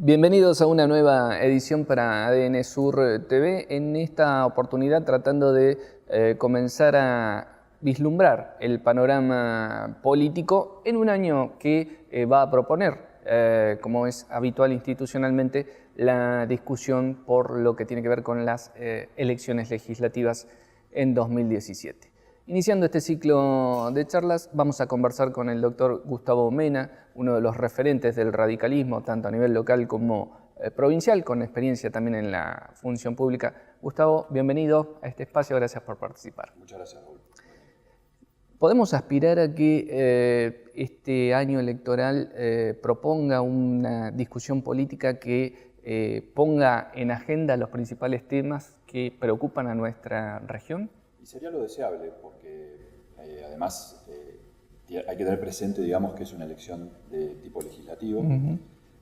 Bienvenidos a una nueva edición para ADN Sur TV. En esta oportunidad tratando de comenzar a vislumbrar el panorama político en un año que va a proponer, como es habitual institucionalmente, la discusión por lo que tiene que ver con las elecciones legislativas en 2017. Iniciando este ciclo de charlas, vamos a conversar con el doctor Gustavo Mena, uno de los referentes del radicalismo, tanto a nivel local como provincial, con experiencia también en la función pública. Gustavo, bienvenido a este espacio, gracias por participar. Muchas gracias, Raúl. ¿Podemos aspirar a que este año electoral proponga una discusión política que ponga en agenda los principales temas que preocupan a nuestra región? Y sería lo deseable, porque además hay que tener presente, digamos, que es una elección de tipo legislativo,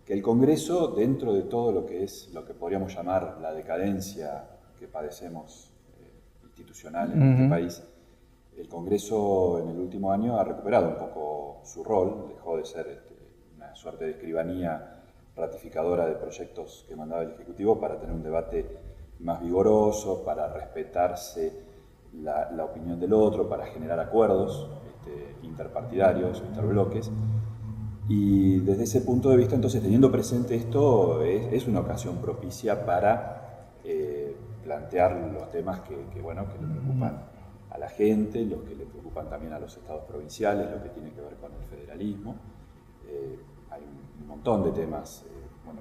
que el Congreso, dentro de todo lo que es lo que podríamos llamar la decadencia que padecemos institucional en este país, el Congreso en el último año ha recuperado un poco su rol, dejó de ser una suerte de escribanía ratificadora de proyectos que mandaba el Ejecutivo para tener un debate más vigoroso, para respetarse la opinión del otro, para generar acuerdos interpartidarios o interbloques. Y desde ese punto de vista, entonces, teniendo presente esto, es una ocasión propicia para plantear los temas que le preocupan a la gente, los que le preocupan también a los estados provinciales, lo que tiene que ver con el federalismo. Hay un montón de temas,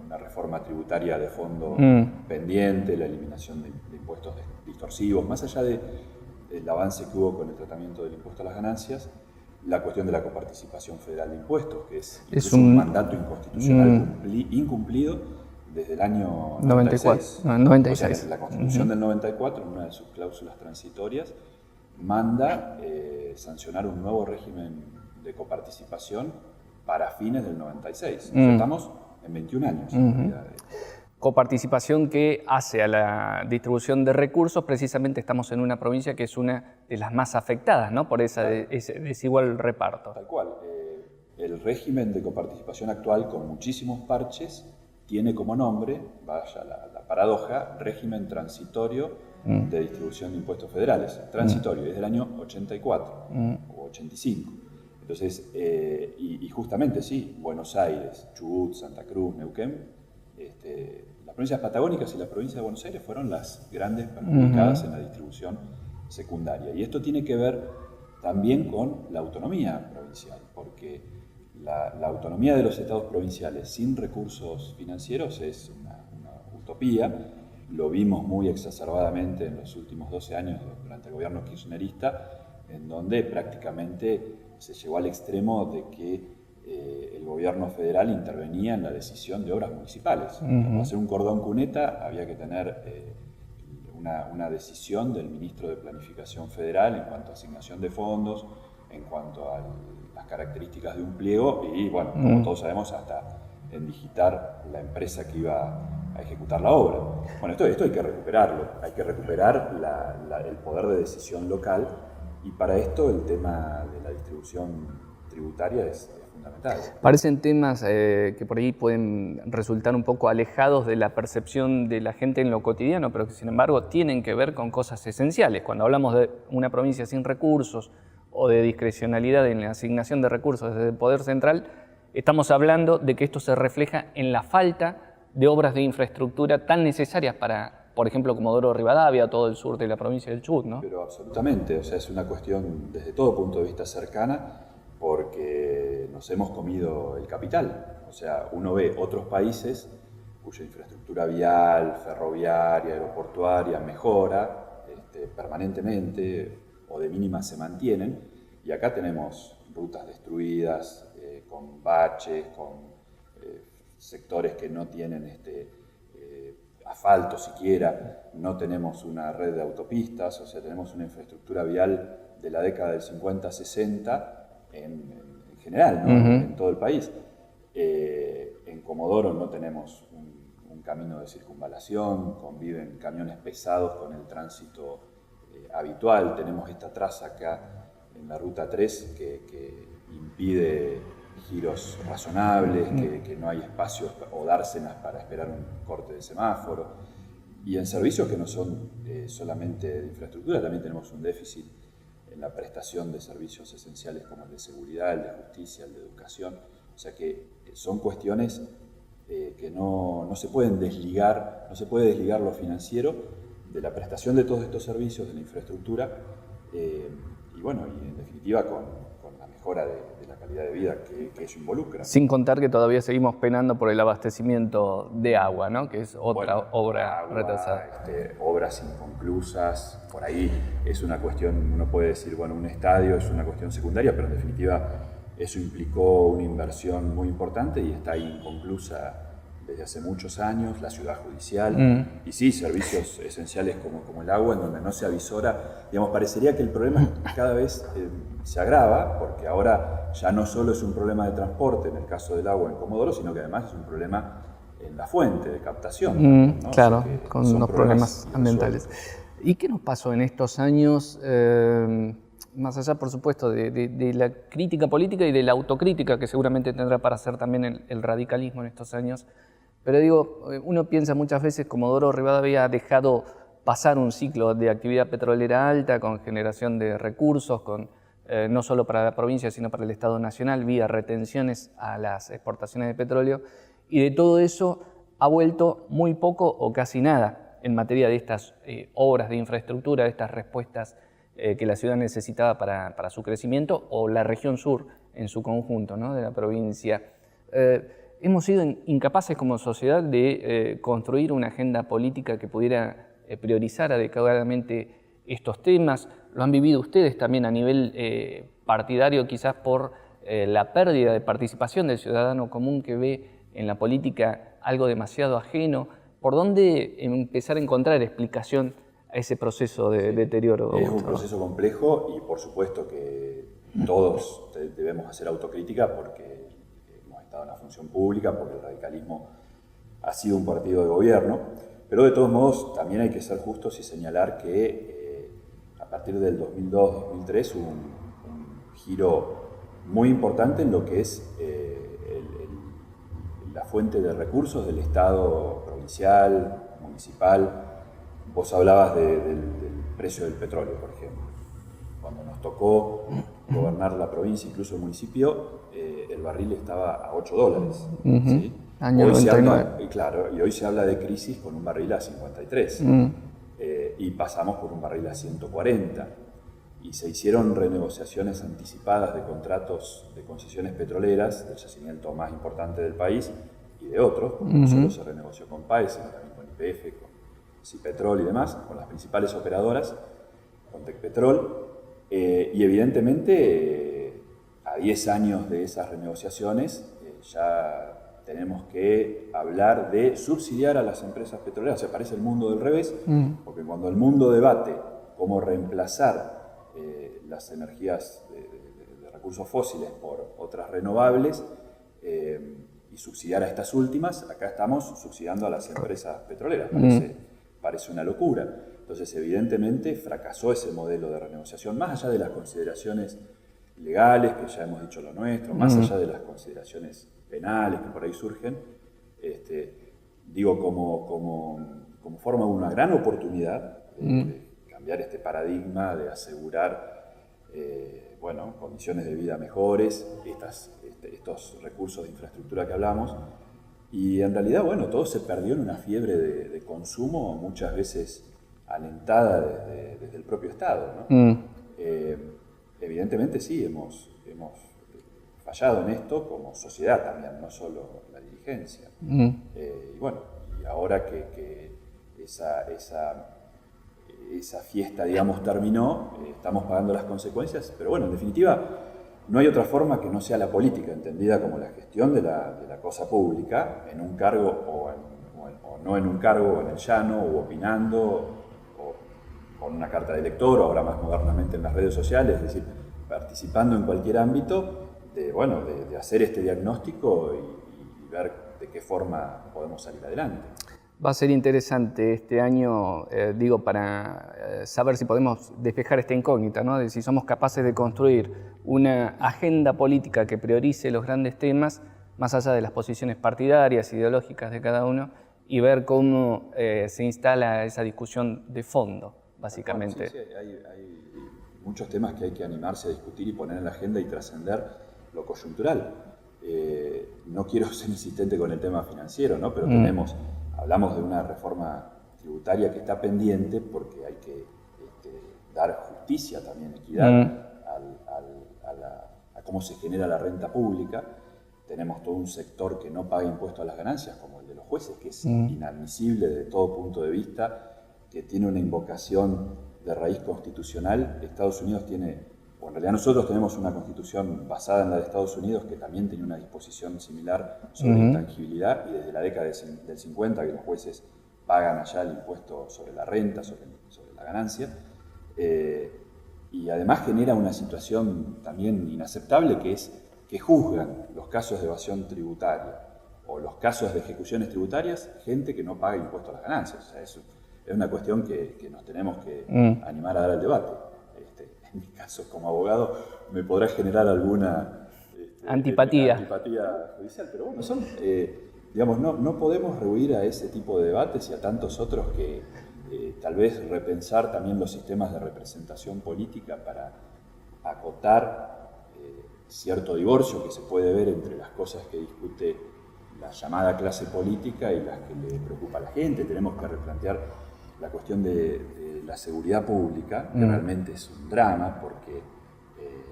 una reforma tributaria de fondo pendiente, la eliminación de impuestos distorsivos, más allá del avance que hubo con el tratamiento del impuesto a las ganancias, la cuestión de la coparticipación federal de impuestos, que es un mandato inconstitucional incumplido desde el año 96. 96. O sea, la Constitución del 94, en una de sus cláusulas transitorias, manda sancionar un nuevo régimen de coparticipación para fines del 96. O sea, estamos en 21 años. En realidad. Coparticipación que hace a la distribución de recursos, precisamente estamos en una provincia que es una de las más afectadas, ¿no? Por ese desigual reparto. Tal cual. El régimen de coparticipación actual, con muchísimos parches, tiene como nombre, vaya la paradoja, régimen transitorio de distribución de impuestos federales. Transitorio, desde el año 84 o 85. Entonces, y justamente sí, Buenos Aires, Chubut, Santa Cruz, Neuquén, las provincias patagónicas y la provincia de Buenos Aires fueron las grandes perjudicadas en la distribución secundaria. Y esto tiene que ver también con la autonomía provincial, porque la autonomía de los estados provinciales sin recursos financieros es una utopía. Lo vimos muy exacerbadamente en los últimos 12 años durante el gobierno kirchnerista, en donde prácticamente se llegó al extremo de que el gobierno federal intervenía en la decisión de obras municipales. Para hacer un cordón cuneta había que tener una decisión del ministro de Planificación Federal en cuanto a asignación de fondos, en cuanto a las características de un pliego y, bueno, como todos sabemos, hasta en digitar la empresa que iba a ejecutar la obra. Bueno, esto hay que recuperarlo, hay que recuperar el poder de decisión local, y para esto el tema de la distribución tributaria es fundamental. Parecen temas que por ahí pueden resultar un poco alejados de la percepción de la gente en lo cotidiano, pero que sin embargo tienen que ver con cosas esenciales. Cuando hablamos de una provincia sin recursos o de discrecionalidad en la asignación de recursos desde el Poder Central, estamos hablando de que esto se refleja en la falta de obras de infraestructura tan necesarias para, por ejemplo, Comodoro Rivadavia, todo el sur de la provincia del Chubut, ¿no? Pero absolutamente, o sea, es una cuestión desde todo punto de vista cercana, porque nos hemos comido el capital. O sea, uno ve otros países cuya infraestructura vial, ferroviaria, aeroportuaria mejora permanentemente o de mínima se mantienen, y acá tenemos rutas destruidas, con baches, con sectores que no tienen asfalto siquiera, no tenemos una red de autopistas, o sea, tenemos una infraestructura vial de la década del 50-60 en general, ¿no? En todo el país. En Comodoro no tenemos un camino de circunvalación, conviven camiones pesados con el tránsito habitual, tenemos esta traza acá en la Ruta 3 que impide giros razonables, que no hay espacios o dársenas para esperar un corte de semáforo. Y en servicios que no son solamente de infraestructura, también tenemos un déficit en la prestación de servicios esenciales como el de seguridad, el de justicia, el de educación. O sea que son cuestiones que no se pueden desligar, no se puede desligar lo financiero de la prestación de todos estos servicios, de la infraestructura, y bueno, y en definitiva con la mejora de la calidad de vida que eso involucra. Sin contar que todavía seguimos penando por el abastecimiento de agua, ¿no? Que es otra obra retrasada. Obras inconclusas, por ahí es una cuestión, uno puede decir, bueno, un estadio es una cuestión secundaria, pero en definitiva eso implicó una inversión muy importante y está ahí inconclusa desde hace muchos años, la ciudad judicial, y sí, servicios esenciales como el agua, en donde no se avisora. Digamos, parecería que el problema cada vez se agrava, porque ahora ya no solo es un problema de transporte, en el caso del agua en Comodoro, sino que además es un problema en la fuente de captación. ¿no? Claro, o sea con los problemas ambientales. ¿Y qué nos pasó en estos años, más allá, por supuesto, de la crítica política y de la autocrítica que seguramente tendrá para hacer también el radicalismo en estos años? Pero digo, uno piensa muchas veces Comodoro Rivadavia ha dejado pasar un ciclo de actividad petrolera alta con generación de recursos, no solo para la provincia, sino para el Estado Nacional, vía retenciones a las exportaciones de petróleo, y de todo eso ha vuelto muy poco o casi nada en materia de estas obras de infraestructura, de estas respuestas que la ciudad necesitaba para su crecimiento, o la región sur en su conjunto, ¿no? De la provincia. Hemos sido incapaces como sociedad de construir una agenda política que pudiera priorizar adecuadamente estos temas. Lo han vivido ustedes también a nivel partidario, quizás por la pérdida de participación del ciudadano común que ve en la política algo demasiado ajeno. ¿Por dónde empezar a encontrar explicación a ese proceso de deterioro? Es un proceso complejo y por supuesto que todos debemos hacer autocrítica porque en la función pública, porque el radicalismo ha sido un partido de gobierno, pero de todos modos también hay que ser justos y señalar que a partir del 2002-2003 hubo un giro muy importante en lo que es la fuente de recursos del Estado provincial, municipal. Vos hablabas del precio del petróleo, por ejemplo. Cuando nos tocó gobernar la provincia, incluso el municipio, el barril estaba a $8. ¿Sí? Año hoy 99. Y hoy se habla de crisis con un barril a 53. Y pasamos por un barril a 140. Y se hicieron renegociaciones anticipadas de contratos de concesiones petroleras del yacimiento más importante del país y de otros, porque no solo se renegoció con PAE, sino también con YPF, con Cipetrol y demás, con las principales operadoras, con Tecpetrol. Y evidentemente, a 10 años de esas renegociaciones, ya tenemos que hablar de subsidiar a las empresas petroleras. O sea, parece el mundo del revés, porque cuando el mundo debate cómo reemplazar las energías de recursos fósiles por otras renovables y subsidiar a estas últimas, acá estamos subsidiando a las empresas petroleras. Parece una locura. Entonces, evidentemente, fracasó ese modelo de renegociación, más allá de las consideraciones legales, que ya hemos dicho lo nuestro, más allá de las consideraciones penales que por ahí surgen, digo, como forma de una gran oportunidad de cambiar este paradigma, de asegurar condiciones de vida mejores, estos recursos de infraestructura que hablamos. Y en realidad, todo se perdió en una fiebre de consumo, muchas veces alentada desde el propio Estado, ¿no? Evidentemente sí, hemos fallado en esto como sociedad también, no solo la dirigencia. Y ahora que esa fiesta, digamos, terminó, estamos pagando las consecuencias, pero en definitiva, no hay otra forma que no sea la política, entendida como la gestión de la cosa pública, en un cargo o no en un cargo, o en el llano, o opinando, con una carta de elector, o ahora más modernamente en las redes sociales, es decir, participando en cualquier ámbito, de hacer este diagnóstico y ver de qué forma podemos salir adelante. Va a ser interesante este año, digo, para saber si podemos despejar esta incógnita, ¿no? De si somos capaces de construir una agenda política que priorice los grandes temas, más allá de las posiciones partidarias, ideológicas de cada uno, y ver cómo se instala esa discusión de fondo, básicamente. Sí, hay muchos temas que hay que animarse a discutir y poner en la agenda y trascender lo coyuntural. No quiero ser insistente con el tema financiero, ¿no? Pero hablamos de una reforma tributaria que está pendiente porque hay que dar justicia, también equidad a cómo se genera la renta pública. Tenemos todo un sector que no paga impuestos a las ganancias, como el de los jueces, que es inadmisible desde todo punto de vista, que tiene una invocación de raíz constitucional. Estados Unidos tiene, o en realidad nosotros tenemos una constitución basada en la de Estados Unidos que también tenía una disposición similar sobre intangibilidad, y desde la década del 50 que los jueces pagan allá el impuesto sobre la renta, sobre la ganancia, y además genera una situación también inaceptable, que es que juzgan los casos de evasión tributaria o los casos de ejecuciones tributarias gente que no paga impuesto a las ganancias. O sea, es una cuestión que nos tenemos que animar a dar al debate. En mi caso, como abogado, me podrá generar alguna antipatía judicial, pero bueno, no podemos rehuir a ese tipo de debates y a tantos otros que tal vez repensar también los sistemas de representación política para acotar cierto divorcio que se puede ver entre las cosas que discute la llamada clase política y las que le preocupa a la gente. Tenemos que replantear la cuestión de la seguridad pública, que realmente es un drama, porque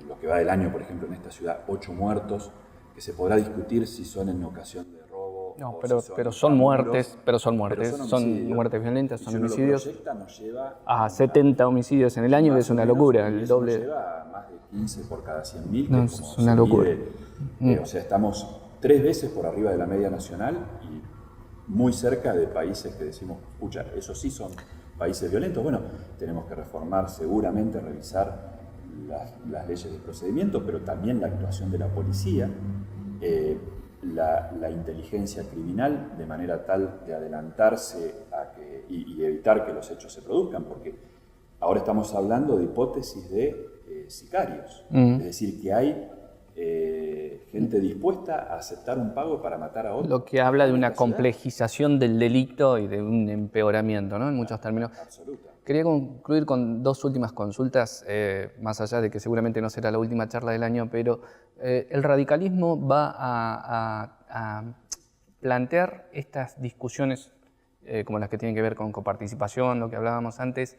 lo que va del año, por ejemplo, en esta ciudad, 8 muertos, que se podrá discutir si son en ocasión de robo. No, o pero son muertes, son muertes violentas, y son si homicidios. Uno lo proyecta, nos lleva a 70 homicidios en el año, que es una locura, el doble. Nos lleva a más de 15 por cada 100.000, no, que es una locura. O sea, estamos 3 veces por arriba de la media nacional y muy cerca de países que decimos, escucha, esos sí son países violentos. Bueno, tenemos que reformar seguramente, revisar las leyes de procedimiento, pero también la actuación de la policía, la inteligencia criminal, de manera tal de adelantarse y evitar que los hechos se produzcan, porque ahora estamos hablando de hipótesis de sicarios, es decir, que hay gente dispuesta a aceptar un pago para matar a otro. Lo que habla de una complejización del delito y de un empeoramiento, ¿no? En muchos términos. Absoluta. Quería concluir con 2 últimas consultas, más allá de que seguramente no será la última charla del año, pero el radicalismo va a plantear estas discusiones como las que tienen que ver con coparticipación, lo que hablábamos antes,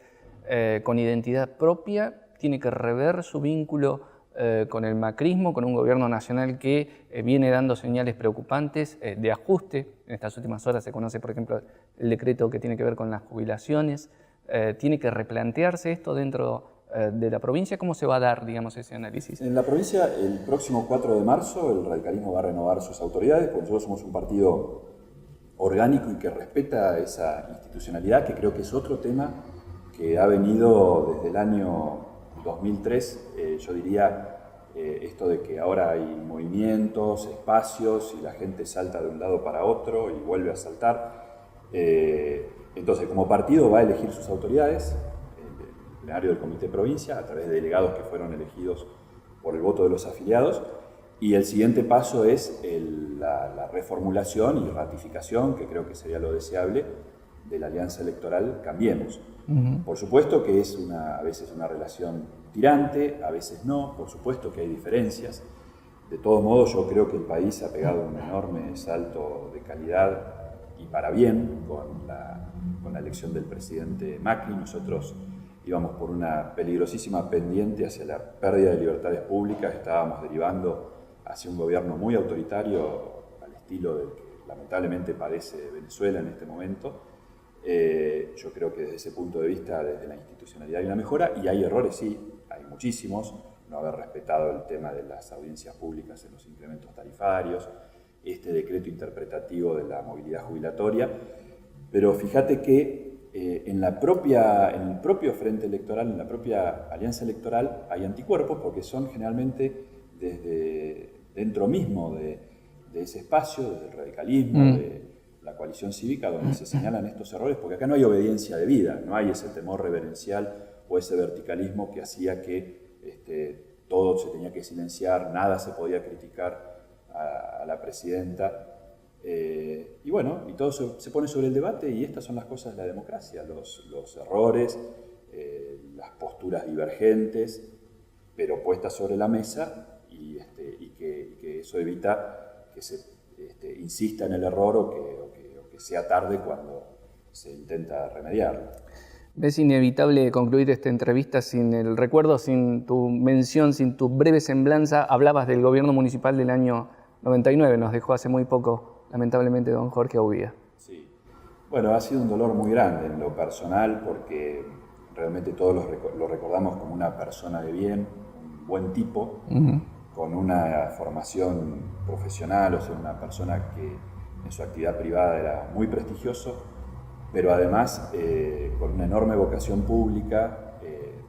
con identidad propia, tiene que rever su vínculo con el macrismo, con un gobierno nacional que viene dando señales preocupantes de ajuste. En estas últimas horas se conoce, por ejemplo, el decreto que tiene que ver con las jubilaciones. Tiene que replantearse esto dentro de la provincia. ¿Cómo se va a dar, digamos, ese análisis? En la provincia, el próximo 4 de marzo, el radicalismo va a renovar sus autoridades, porque nosotros somos un partido orgánico y que respeta esa institucionalidad, que creo que es otro tema que ha venido desde el año 2003, yo diría, esto de que ahora hay movimientos, espacios, y la gente salta de un lado para otro y vuelve a saltar. Entonces, como partido va a elegir sus autoridades, el plenario del Comité Provincia, a través de delegados que fueron elegidos por el voto de los afiliados, y el siguiente paso es la reformulación y ratificación, que creo que sería lo deseable, de la alianza electoral Cambiemos. Por supuesto que es a veces una relación tirante, a veces no, por supuesto que hay diferencias. De todos modos, yo creo que el país ha pegado un enorme salto de calidad y para bien con la elección del presidente Macri. Nosotros íbamos por una peligrosísima pendiente hacia la pérdida de libertades públicas, estábamos derivando hacia un gobierno muy autoritario al estilo del que lamentablemente padece Venezuela en este momento. Yo creo que desde ese punto de vista, desde la institucionalidad hay una mejora, y hay errores, sí, hay muchísimos. No haber respetado el tema de las audiencias públicas en los incrementos tarifarios, este decreto interpretativo de la movilidad jubilatoria. Pero fíjate que en el propio frente electoral, en la propia alianza electoral, hay anticuerpos, porque son generalmente desde dentro mismo de ese espacio, desde el radicalismo, la coalición cívica, donde se señalan estos errores, porque acá no hay obediencia de vida, no hay ese temor reverencial o ese verticalismo que hacía que todo se tenía que silenciar, nada se podía criticar a la presidenta. Y bueno, y todo se pone sobre el debate, y estas son las cosas de la democracia, los errores, las posturas divergentes, pero puestas sobre la mesa, y que eso evita que se insista en el error o que sea tarde cuando se intenta remediarlo. ¿Ves inevitable concluir esta entrevista sin el recuerdo, sin tu mención, sin tu breve semblanza? Hablabas del gobierno municipal del año 99, nos dejó hace muy poco, lamentablemente, don Jorge Aubía. Sí, bueno, ha sido un dolor muy grande en lo personal, porque realmente todos lo recordamos como una persona de bien, un buen tipo, con una formación profesional, o sea, una persona que en su actividad privada era muy prestigioso, pero además con una enorme vocación pública,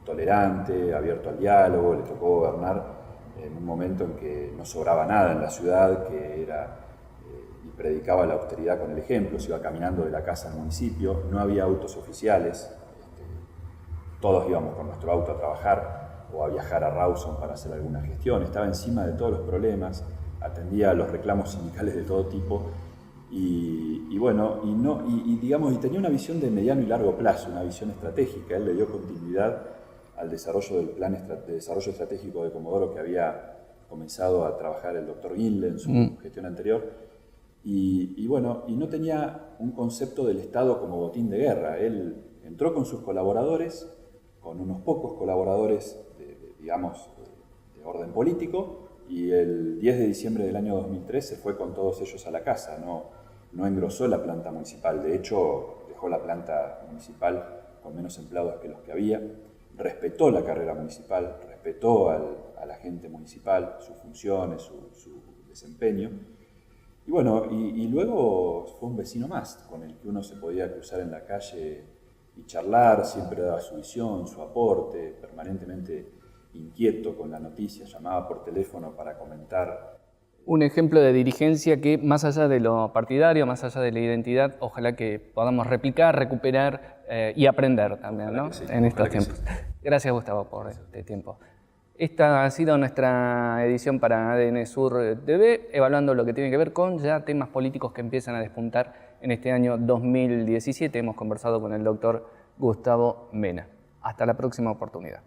tolerante, abierto al diálogo. Le tocó gobernar en un momento en que no sobraba nada en la ciudad, y predicaba la austeridad con el ejemplo. Se iba caminando de la casa al municipio, no había autos oficiales, todos íbamos con nuestro auto a trabajar o a viajar a Rawson para hacer alguna gestión. Estaba encima de todos los problemas, atendía los reclamos sindicales de todo tipo, y tenía una visión de mediano y largo plazo, una visión estratégica. Él le dio continuidad al desarrollo del plan de desarrollo estratégico de Comodoro, que había comenzado a trabajar el doctor Guinle en su gestión anterior, y no tenía un concepto del Estado como botín de guerra. Él entró con sus colaboradores, con unos pocos colaboradores de orden político, y el 10 de diciembre del año 2003 se fue con todos ellos a la casa. No engrosó la planta municipal, de hecho dejó la planta municipal con menos empleados que los que había, respetó la carrera municipal, respetó al agente municipal, sus funciones, su desempeño, y luego fue un vecino más con el que uno se podía cruzar en la calle y charlar. Siempre daba su visión, su aporte, permanentemente inquieto con la noticia, llamaba por teléfono para comentar. Un ejemplo de dirigencia que, más allá de lo partidario, más allá de la identidad, ojalá que podamos replicar, recuperar y aprender también, ¿no? Sí, en estos tiempos. Sí. Gracias, Gustavo, por este tiempo. Esta ha sido nuestra edición para ADN Sur TV, evaluando lo que tiene que ver con ya temas políticos que empiezan a despuntar en este año 2017. Hemos conversado con el doctor Gustavo Mena. Hasta la próxima oportunidad.